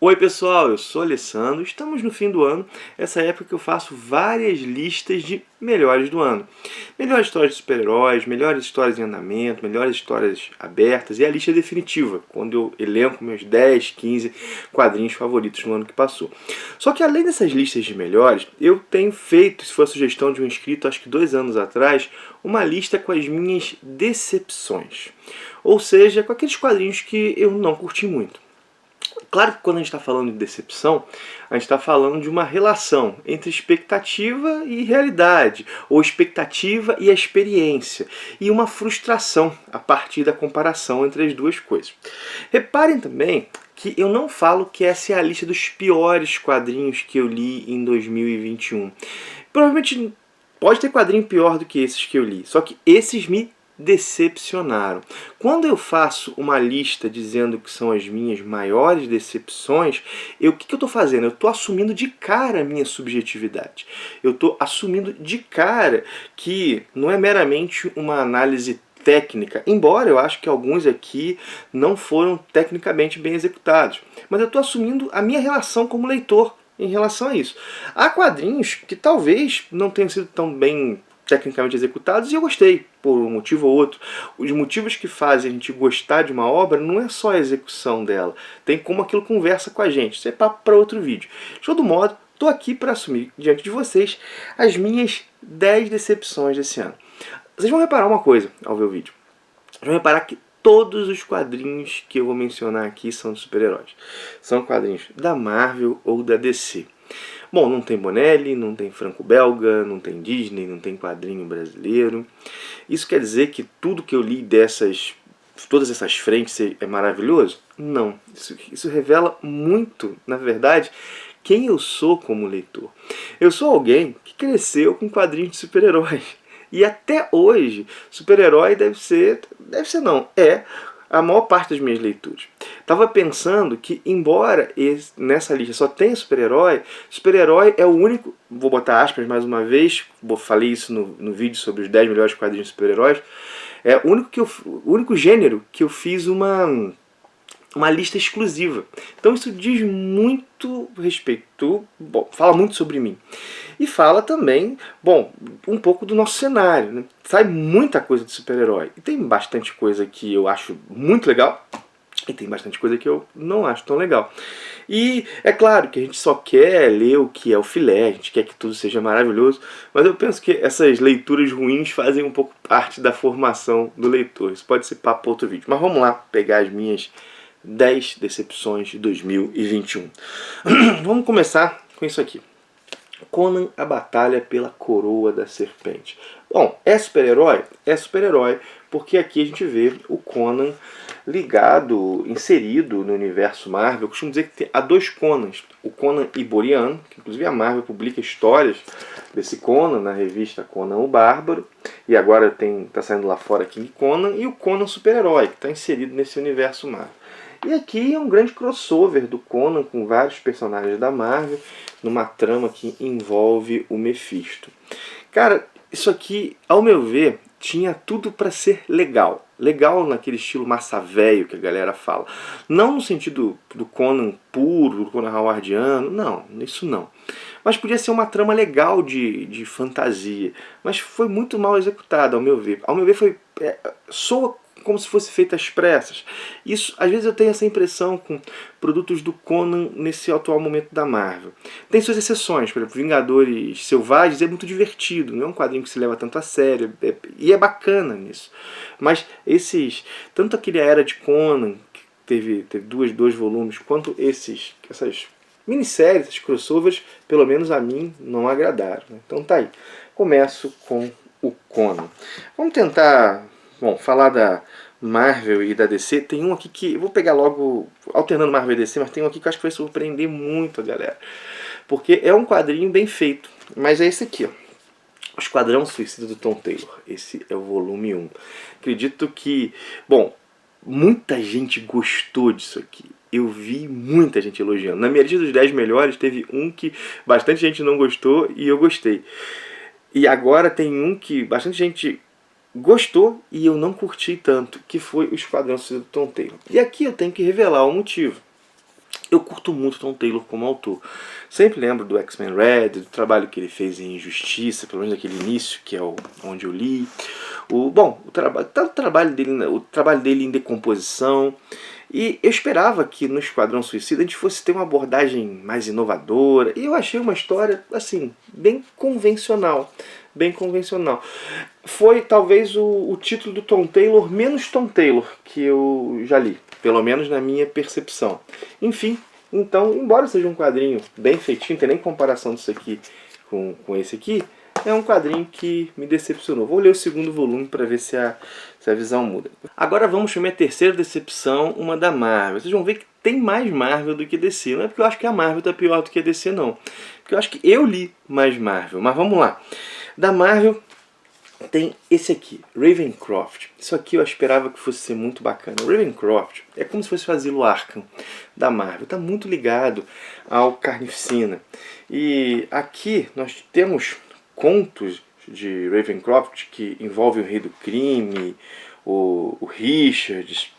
Oi pessoal, eu sou Alessandro, estamos no fim do ano, essa época que eu faço várias listas de melhores do ano. Melhores histórias de super-heróis, melhores histórias em andamento, melhores histórias abertas e a lista definitiva, quando eu elenco meus 10, 15 quadrinhos favoritos no ano que passou. Só que além dessas listas de melhores, eu tenho feito, isso foi a sugestão de um inscrito acho que 2 anos atrás, uma lista com as minhas decepções. Ou seja, com aqueles quadrinhos que eu não curti muito. Claro que quando a gente está falando de decepção, a gente está falando de uma relação entre expectativa e realidade, ou expectativa e a experiência, e uma frustração a partir da comparação entre as duas coisas. Reparem também que eu não falo que essa é a lista dos piores quadrinhos que eu li em 2021. Provavelmente pode ter quadrinho pior do que esses que eu li, só que esses me decepcionaram. Quando eu faço uma lista dizendo que são as minhas maiores decepções, o que eu estou fazendo? Eu estou assumindo de cara a minha subjetividade. Eu estou assumindo de cara que não é meramente uma análise técnica, embora eu acho que alguns aqui não foram tecnicamente bem executados. Mas eu estou assumindo a minha relação como leitor em relação a isso. Há quadrinhos que talvez não tenham sido tão bem tecnicamente executados e eu gostei, por um motivo ou outro. Os motivos que fazem a gente gostar de uma obra não é só a execução dela, tem como aquilo conversa com a gente. Isso é papo para outro vídeo. De todo modo, estou aqui para assumir diante de vocês as minhas 10 decepções desse ano. Vocês vão reparar uma coisa ao ver o vídeo. Vocês vão reparar que todos os quadrinhos que eu vou mencionar aqui são de super-heróis. São quadrinhos da Marvel ou da DC. Bom, não tem Bonelli, não tem Franco-Belga, não tem Disney, não tem quadrinho brasileiro. Isso quer dizer que tudo que eu li todas essas frentes é maravilhoso? Não. Isso revela muito, na verdade, quem eu sou como leitor. Eu sou alguém que cresceu com quadrinhos de super-heróis. E até hoje, super-herói é a maior parte das minhas leituras. Estava pensando que, embora nessa lista só tenha super-herói é o único, vou botar aspas mais uma vez, falei isso no vídeo sobre os 10 melhores quadrinhos de super-heróis, é o único gênero que eu fiz uma lista exclusiva. Então isso diz muito respeito, fala muito sobre mim. E fala também, um pouco do nosso cenário, né? Sai muita coisa de super-herói. E tem bastante coisa que eu acho muito legal, e tem bastante coisa que eu não acho tão legal. E é claro que a gente só quer ler o que é o filé, a gente quer que tudo seja maravilhoso, mas eu penso que essas leituras ruins fazem um pouco parte da formação do leitor. Isso pode ser papo para outro vídeo. Mas vamos lá pegar as minhas 10 decepções de 2021. Vamos começar com isso aqui. Conan, a Batalha pela Coroa da Serpente. Bom, é super-herói? É super-herói, porque aqui a gente vê o Conan ligado, inserido no universo Marvel. Eu costumo dizer que há dois Conans. O Conan iboriano, que inclusive a Marvel publica histórias desse Conan na revista Conan o Bárbaro, e agora está saindo lá fora King Conan, e o Conan super-herói, que está inserido nesse universo Marvel. E aqui é um grande crossover do Conan com vários personagens da Marvel, numa trama que envolve o Mephisto. Cara, isso aqui, ao meu ver, tinha tudo para ser legal. Legal naquele estilo massa velho que a galera fala. Não no sentido do Conan puro, do Conan howardiano, não, isso não. Mas podia ser uma trama legal de fantasia. Mas foi muito mal executada, ao meu ver. Ao meu ver, soa como se fosse feita às pressas. Isso, às vezes eu tenho essa impressão com produtos do Conan nesse atual momento da Marvel. Tem suas exceções, por exemplo, Vingadores Selvagens é muito divertido, não é um quadrinho que se leva tanto a sério, e é bacana nisso. Mas tanto aquele Era de Conan, que teve dois volumes, quanto essas minisséries, esses crossovers, pelo menos a mim, não agradaram. Então tá aí. Começo com o Conan. Vamos tentar falar da Marvel e da DC. Tem um aqui que... eu vou pegar logo, alternando Marvel e DC, mas tem um aqui que eu acho que vai surpreender muito a galera. Porque é um quadrinho bem feito. Mas é esse aqui, ó. O Esquadrão Suicida do Tom Taylor. Esse é o volume 1. Acredito que... muita gente gostou disso aqui. Eu vi muita gente elogiando. Na minha lista dos 10 melhores, teve um que bastante gente não gostou e eu gostei. E agora tem um que bastante gente gostou e eu não curti tanto, que foi o Esquadrão Suicida do Tom Taylor. E aqui eu tenho que revelar o motivo. Eu curto muito Tom Taylor como autor. Sempre lembro do X-Men Red, do trabalho que ele fez em Injustiça, pelo menos naquele início, que é onde eu li. O trabalho dele em Decomposição. E eu esperava que no Esquadrão Suicida a gente fosse ter uma abordagem mais inovadora. E eu achei uma história, assim, bem convencional. Bem convencional. Foi talvez o título do Tom Taylor menos Tom Taylor que eu já li. Pelo menos na minha percepção. Enfim, então, embora seja um quadrinho bem feitinho, não tem nem comparação disso aqui com esse aqui, é um quadrinho que me decepcionou. Vou ler o segundo volume para ver se a visão muda. Agora vamos para a minha terceira decepção, uma da Marvel. Vocês vão ver que tem mais Marvel do que DC. Não é porque eu acho que a Marvel está pior do que a DC, não. Porque eu acho que eu li mais Marvel. Mas vamos lá. Da Marvel tem esse aqui, Ravencroft. Isso aqui eu esperava que fosse ser muito bacana. O Ravencroft é como se fosse o Asilo Arkham da Marvel. Está muito ligado ao Carnificina. E aqui nós temos contos de Ravencroft que envolve o Rei do Crime, o Richard,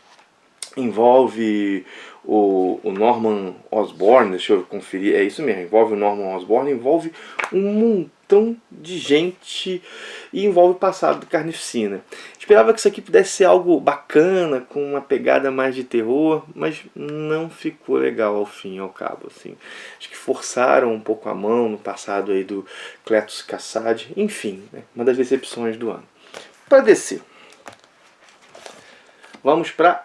envolve o Norman Osborn, deixa eu conferir, é isso mesmo, envolve o Norman Osborn, envolve um montão de gente e envolve o passado do Carnificina. Esperava que isso aqui pudesse ser algo bacana, com uma pegada mais de terror, mas não ficou legal ao fim e ao cabo. Assim. Acho que forçaram um pouco a mão no passado aí do Cletus Kasady, enfim, né, uma das decepções do ano. Para descer, vamos para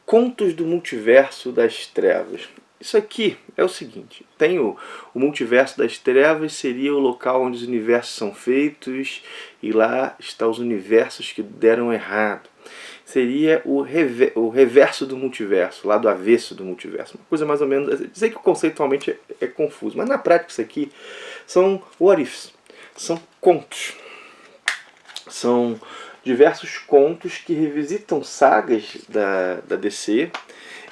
Contos do Multiverso das Trevas. Isso aqui é o seguinte, tem o Multiverso das Trevas, seria o local onde os universos são feitos, e lá estão os universos que deram errado. Seria o reverso do multiverso, lá do avesso do multiverso. Uma coisa mais ou menos... Sei que conceitualmente é confuso, mas na prática isso aqui são what ifs, são contos. São diversos contos que revisitam sagas da DC,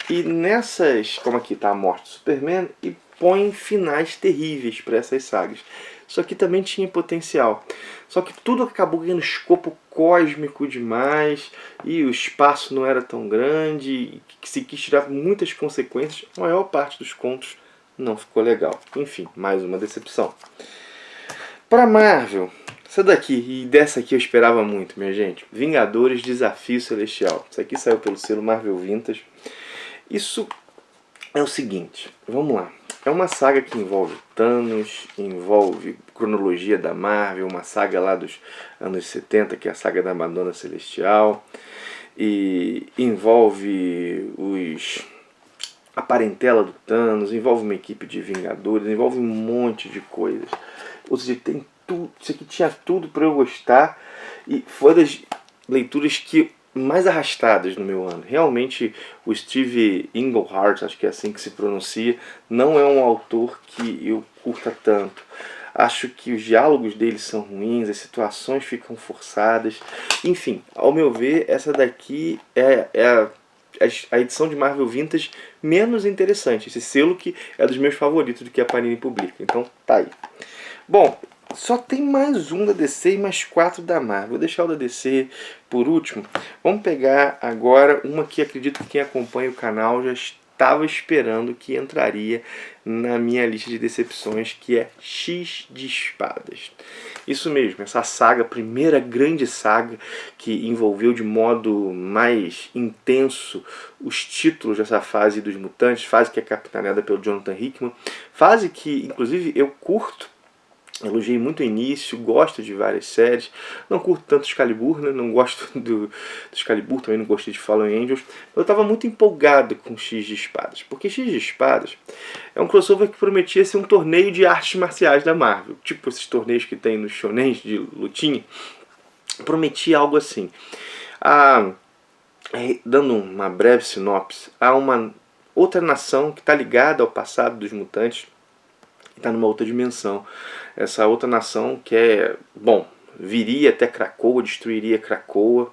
e nessas, como aqui está a morte do Superman, e põem finais terríveis para essas sagas. Isso aqui também tinha potencial, só que tudo acabou ganhando escopo cósmico demais, e o espaço não era tão grande, e que se quis tirar muitas consequências, a maior parte dos contos não ficou legal. Enfim, mais uma decepção. Para Marvel, essa daqui, e dessa aqui eu esperava muito, minha gente. Vingadores Desafio Celestial. Isso aqui saiu pelo selo Marvel Vintage. Isso é o seguinte, vamos lá. É uma saga que envolve Thanos, envolve cronologia da Marvel, uma saga lá dos anos 70, que é a saga da Madonna Celestial. E envolve a parentela do Thanos, envolve uma equipe de Vingadores, envolve um monte de coisas. Ou seja, tem tudo, isso aqui tinha tudo para eu gostar, e foi das leituras que mais arrastadas no meu ano. Realmente o Steve Englehart, acho que é assim que se pronuncia, não é um autor que eu curta tanto. Acho que os diálogos dele são ruins, as situações ficam forçadas. Enfim, ao meu ver, essa daqui é a edição de Marvel Vintage menos interessante. Esse selo que é dos meus favoritos do que a Panini publica. Então tá aí. Bom, só tem mais um da DC e mais 4 da Marvel. Vou deixar o da DC por último. Vamos pegar agora uma que acredito que quem acompanha o canal já estava esperando que entraria na minha lista de decepções, que é X de Espadas. Isso mesmo, essa saga, a primeira grande saga que envolveu de modo mais intenso os títulos dessa fase dos mutantes, fase que é capitaneada pelo Jonathan Hickman, fase que inclusive eu curto. Elogiei muito o início, gosto de várias séries. Não curto tanto Excalibur, né? Não gosto do Excalibur, também não gostei de Fallen Angels. Eu estava muito empolgado com X de Espadas, porque X de Espadas é um crossover que prometia ser um torneio de artes marciais da Marvel. Tipo esses torneios que tem nos shonens de lutinha. Prometia algo assim. Dando uma breve sinopse, há uma outra nação que está ligada ao passado dos mutantes, está numa outra dimensão. Essa outra nação que viria até Krakoa, destruiria Krakoa,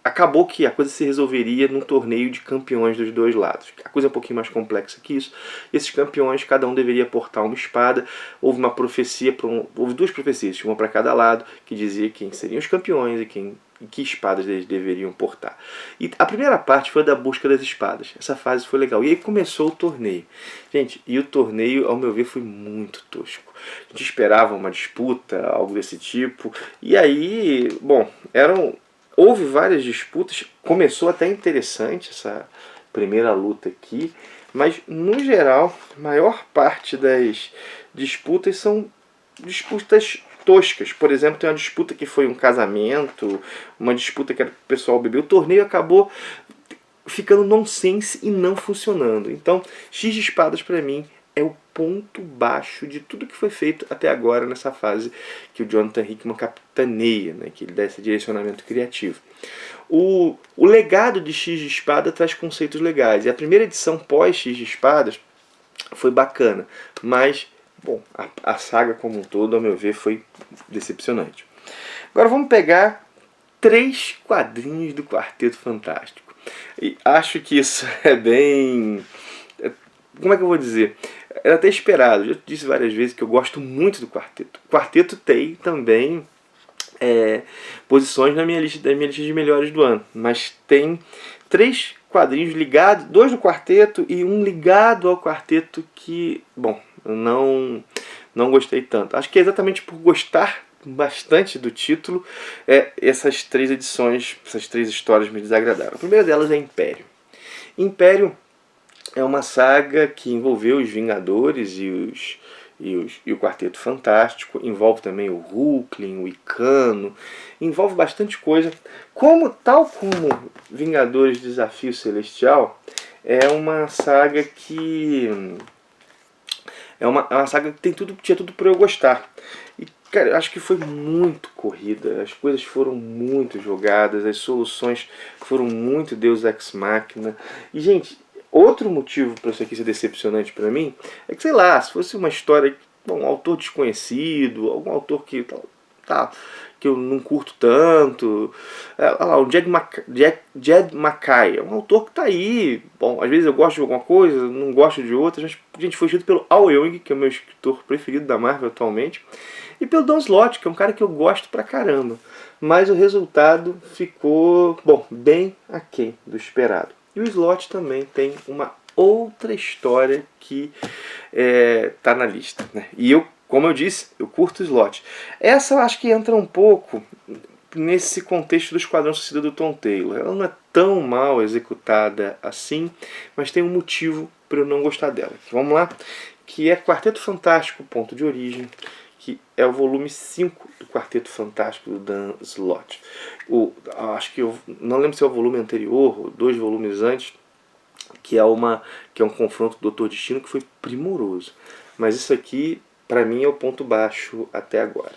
acabou que a coisa se resolveria num torneio de campeões dos dois lados. A coisa é um pouquinho mais complexa que isso. Esses campeões, cada um deveria portar uma espada. Houve uma profecia, houve duas profecias, uma para cada lado, que dizia quem seriam os campeões e quem que espadas eles deveriam portar. E a primeira parte foi da busca das espadas. Essa fase foi legal. E aí começou o torneio. Gente, e o torneio, ao meu ver, foi muito tosco. A gente esperava uma disputa, algo desse tipo. E aí, bom, houve várias disputas. Começou até interessante essa primeira luta aqui. Mas, no geral, a maior parte das disputas são disputas toscas. Por exemplo, tem uma disputa que foi um casamento, uma disputa que era o pessoal beber. O torneio acabou ficando nonsense e não funcionando. Então, X de espadas para mim é o ponto baixo de tudo que foi feito até agora nessa fase que o Jonathan Hickman capitaneia, né, que ele dá esse direcionamento criativo. O legado de X de espada traz conceitos legais. E a primeira edição pós X de espadas foi bacana, mas bom, a saga como um todo, ao meu ver, foi decepcionante. Agora vamos pegar 3 quadrinhos do Quarteto Fantástico. E acho que isso é bem... Como é que eu vou dizer? Era até esperado. Eu já disse várias vezes que eu gosto muito do Quarteto. O Quarteto tem também posições da minha lista de melhores do ano. Mas tem 3 quadrinhos ligados, 2 do Quarteto e um ligado ao Quarteto que, bom, eu não gostei tanto. Acho que é exatamente por gostar bastante do título, essas 3 edições, essas 3 histórias me desagradaram. A primeira delas é Império. Império é uma saga que envolveu os Vingadores e o Quarteto Fantástico, envolve também o Hulkling, o Icano, envolve bastante coisa. Tal como Vingadores Desafio Celestial, é uma saga que... É uma saga que tinha tudo para eu gostar. E, cara, eu acho que foi muito corrida. As coisas foram muito jogadas. As soluções foram muito Deus Ex Machina. E, gente, outro motivo para isso aqui ser decepcionante para mim é que, sei lá, se fosse uma história, bom, um autor desconhecido, algum autor que que eu não curto tanto. Olha lá, o Jed MacKay é um autor que tá aí. Bom, às vezes eu gosto de alguma coisa, não gosto de outra. Mas, gente, foi escrito pelo Al Ewing, que é o meu escritor preferido da Marvel atualmente, e pelo Don Slott, que é um cara que eu gosto pra caramba. Mas o resultado ficou, bom, bem aquém do esperado. E o Slott também tem uma outra história que tá na lista, né? E eu, como eu disse, eu curto o Slott. Essa eu acho que entra um pouco nesse contexto do Esquadrão Suicida do Tom Taylor. Ela não é tão mal executada assim, mas tem um motivo para eu não gostar dela. Vamos lá? Que é Quarteto Fantástico, Ponto de Origem, que é o volume 5 do Quarteto Fantástico do Dan Slott. Acho que eu não lembro se é o volume anterior ou 2 volumes antes, que é um confronto do Dr. Destino que foi primoroso. Mas isso aqui, para mim, é o ponto baixo até agora.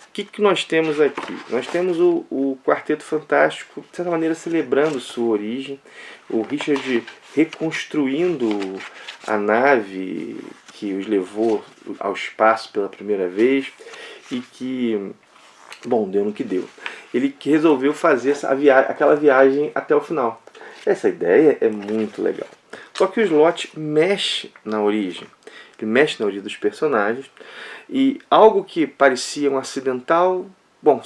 O que nós temos aqui? Nós temos o Quarteto Fantástico, de certa maneira, celebrando sua origem. O Richard reconstruindo a nave que os levou ao espaço pela primeira vez e que, bom, deu no que deu. Ele resolveu fazer aquela viagem até o final. Essa ideia é muito legal. Só que o Slott mexe na origem. Ele mexe na origem dos personagens. E algo que parecia um acidental, bom,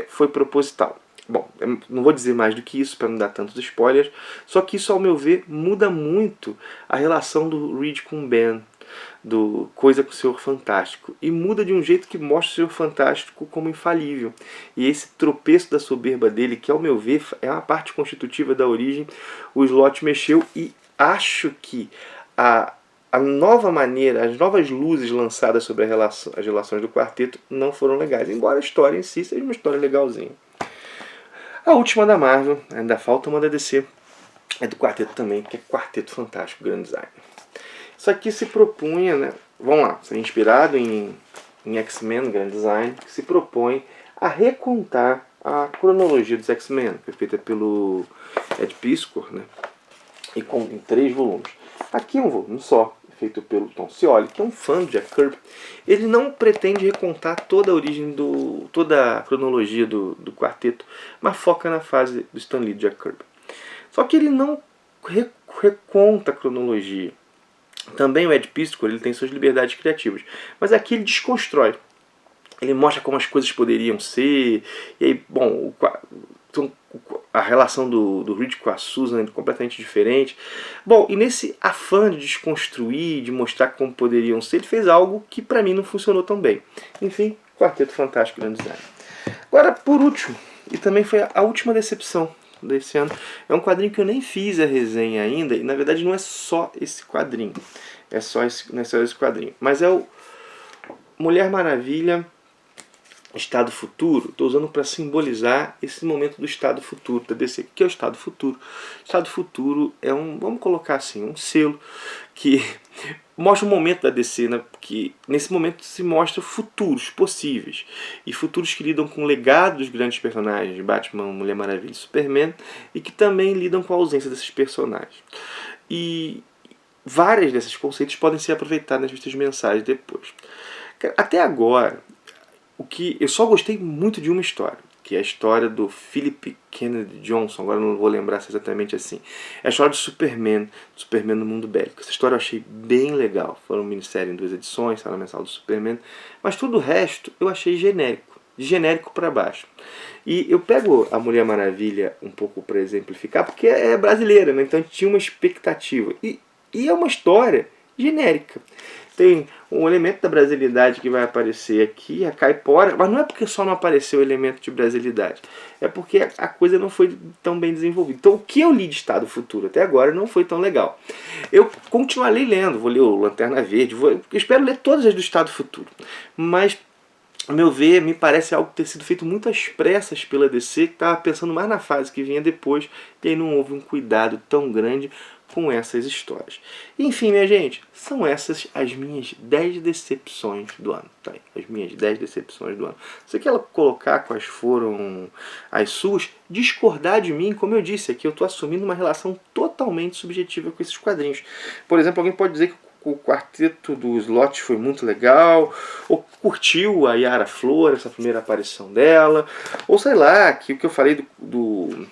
foi proposital. Bom, eu não vou dizer mais do que isso para não dar tantos spoilers. Só que isso, ao meu ver, muda muito a relação do Reed com o Ben, do Coisa com o Senhor Fantástico. E muda de um jeito que mostra o Senhor Fantástico como infalível. E esse tropeço da soberba dele, que ao meu ver é uma parte constitutiva da origem, o Slott mexeu. E acho que a nova maneira, as novas luzes lançadas sobre as relações do quarteto não foram legais. Embora a história em si seja uma história legalzinha. A última da Marvel, ainda falta uma da DC, é do quarteto também, que é Quarteto Fantástico Grand Design. Isso aqui se propunha, né? Vamos lá, é inspirado em X-Men Grand Design, que se propõe a recontar a cronologia dos X-Men, que é feita pelo Ed Piskor, né? E em 3 volumes. Aqui é um volume só, feito pelo Tom Scioli, que é um fã do Jack Kirby. Ele não pretende recontar toda a origem, toda a cronologia do quarteto, mas foca na fase do Stan Lee, do Jack Kirby. Só que ele não reconta a cronologia. Também o Ed Piskor, ele tem suas liberdades criativas, mas aqui ele desconstrói. Ele mostra como as coisas poderiam ser. E aí, bom, a relação do Reed com a Susan é completamente diferente. Bom, e nesse afã de desconstruir, de mostrar como poderiam ser, ele fez algo que pra mim não funcionou tão bem. Enfim, Quarteto Fantástico Grand Design. Agora, por último, e também foi a última decepção desse ano, é um quadrinho que eu nem fiz a resenha ainda, e na verdade não é só esse quadrinho, não é só esse quadrinho, mas é o Mulher Maravilha Estado Futuro. Estou usando para simbolizar esse momento do Estado Futuro da DC. O que é o Estado Futuro? O Estado Futuro é vamos colocar assim, um selo que mostra um momento da DC, né, que nesse momento se mostra futuros possíveis, e futuros que lidam com o legado dos grandes personagens de Batman, Mulher Maravilha e Superman, e que também lidam com a ausência desses personagens. E vários desses conceitos podem ser aproveitados nas revistas mensais depois. Até agora, eu só gostei muito de uma história, que é a história do Philip Kennedy Johnson, agora não vou lembrar se é exatamente assim. É a história do Superman no mundo bélico. Essa história eu achei bem legal. Foi uma minissérie em 2 edições, saiu na mensal do Superman, mas tudo o resto eu achei genérico, de genérico para baixo. E eu pego a Mulher Maravilha um pouco para exemplificar, porque é brasileira, né? Então tinha uma expectativa. E é uma história genérica. Tem um elemento da brasilidade que vai aparecer aqui, a caipora, mas não é porque só não apareceu o elemento de brasilidade, é porque a coisa não foi tão bem desenvolvida. Então o que eu li de Estado Futuro até agora não foi tão legal. Eu continuarei lendo, vou ler o Lanterna Verde, eu espero ler todas as do Estado Futuro, mas a meu ver, me parece algo ter sido feito muito às pressas pela DC, que estava pensando mais na fase que vinha depois, e aí não houve um cuidado tão grande com essas histórias. Enfim, minha gente, são essas as minhas 10 decepções do ano. Tá aí, as minhas 10 decepções do ano. Se você quer colocar quais foram as suas, discordar de mim, como eu disse aqui, eu estou assumindo uma relação totalmente subjetiva com esses quadrinhos. Por exemplo, alguém pode dizer que o quarteto do Slott foi muito legal, ou curtiu a Yara Flor, essa primeira aparição dela, ou sei lá, que o que eu falei do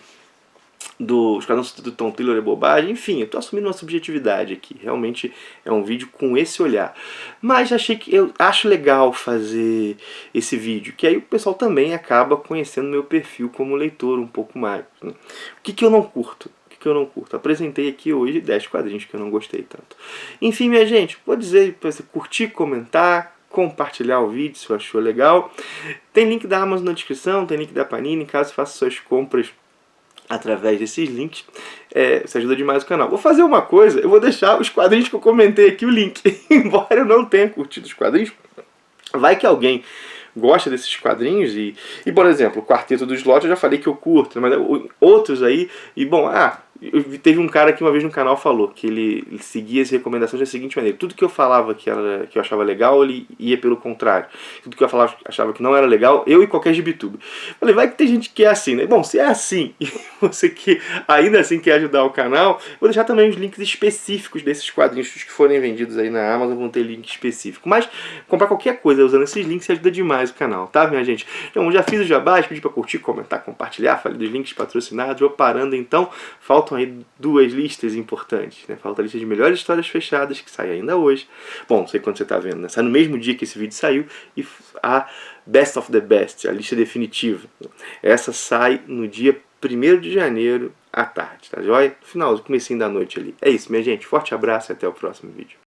Esquadrão do Tom Taylor é bobagem. Enfim, eu estou assumindo uma subjetividade aqui, realmente é um vídeo com esse olhar, mas eu acho legal fazer esse vídeo, que aí o pessoal também acaba conhecendo meu perfil como leitor um pouco mais, né? O que eu não curto? Que eu não curto. Apresentei aqui hoje 10 quadrinhos que eu não gostei tanto. Enfim, minha gente, vou dizer para você curtir, comentar, compartilhar o vídeo se achou legal. Tem link da Amazon na descrição, tem link da Panini, caso faça suas compras através desses links, isso ajuda demais o canal. Vou fazer uma coisa, eu vou deixar os quadrinhos que eu comentei aqui, o link. Embora eu não tenha curtido os quadrinhos, vai que alguém gosta desses quadrinhos e por exemplo, o Quarteto do Slott eu já falei que eu curto, mas outros aí, e bom, teve um cara que uma vez no canal falou que ele seguia as recomendações da seguinte maneira: tudo que eu falava que eu achava legal, ele ia pelo contrário. Tudo que eu falava achava que não era legal, eu e qualquer gibituber. Falei, vai que tem gente que é assim, né? Bom, se é assim e você que ainda assim quer ajudar o canal, vou deixar também os links específicos desses quadrinhos que forem vendidos aí na Amazon, vão ter link específico. Mas comprar qualquer coisa usando esses links ajuda demais o canal, tá, minha gente? Então, já fiz o jabá, pedi pra curtir, comentar, compartilhar, falei dos links patrocinados, vou parando então. Faltam aí 2 listas importantes, né? Falta a lista de melhores histórias fechadas, que sai ainda hoje. Bom, não sei quando você tá vendo, né? Sai no mesmo dia que esse vídeo saiu. E a Best of the Best, a lista definitiva. Essa sai no dia 1º de janeiro à tarde, tá joia? No final, comecinho da noite ali. É isso, minha gente. Forte abraço e até o próximo vídeo.